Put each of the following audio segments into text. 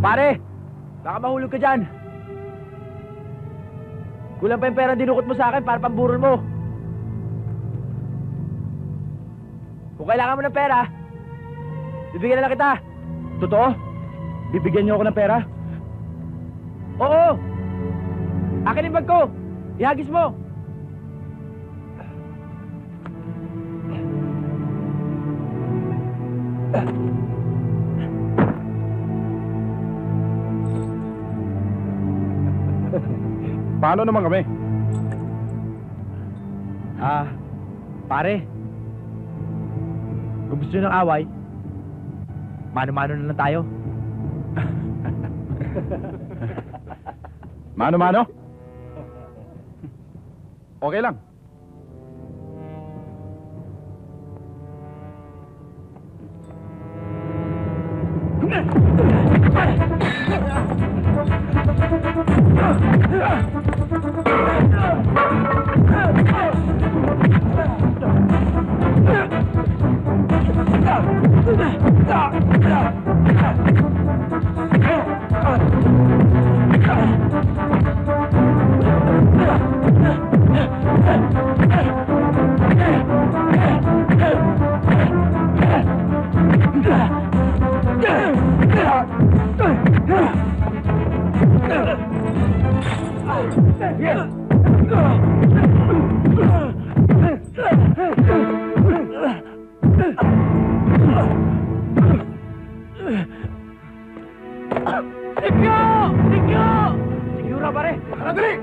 Pare! Baka mahulog ka dyan. Kulang pa yung pera dinukot mo sa akin para pamburol mo. Kung kailangan mo ng pera, bibigyan na lang kita. Totoo? Bibigyan niyo ako ng pera? Oo! Akin yung bag ko! Ihagis mo! Paano naman kami? Pare. Kung gusto nyo ng away, mano-mano na lang tayo. Mano-mano? Okay lang. Sigura, pare! Dali!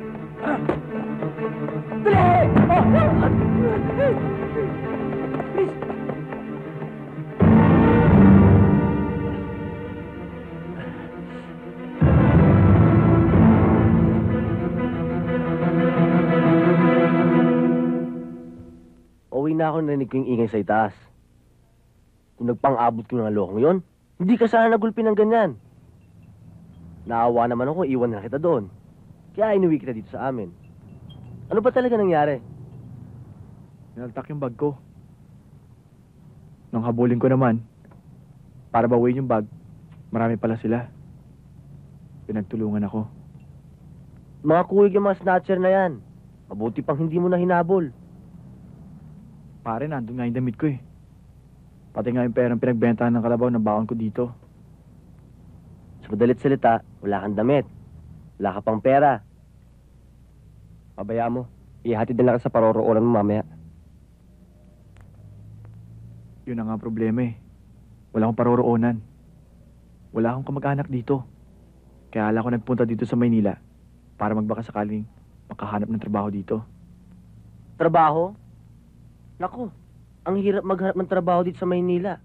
Uwi na ako, narinig ko yung ingay sa itaas. Kung nagpang-abot ko ng lokong yon, hindi ka sana nagulpi ng ganyan. Naawa naman ako, iwan na kita doon. Kaya inuwi kita dito sa amin. Ano ba talaga nangyari? Naltak yung bag ko. Nung habulin ko naman, para bawiin yung bag, marami pala sila. Pinagtulungan ako. Mga kuwig yung mga snatcher na yan. Mabuti pang hindi mo na hinabol. Pare, nandun nga yung damit ko eh. Pati nga yung perang pinagbentahan ng kalabaw na baon ko dito. Sa madalit salita, wala kang damit. Wala ka pang pera. Pabayaan mo. Ihatid na lang ka sa paroroonan mo mamaya. Yun ang nga problema eh. Wala akong paroroonan. Wala akong kamag-anak dito. Kaya ala ko nagpunta dito sa Maynila para magbaka sakaling makahanap ng trabaho dito. Trabaho? Naku, ang hirap maghanap ng trabaho dito sa Maynila.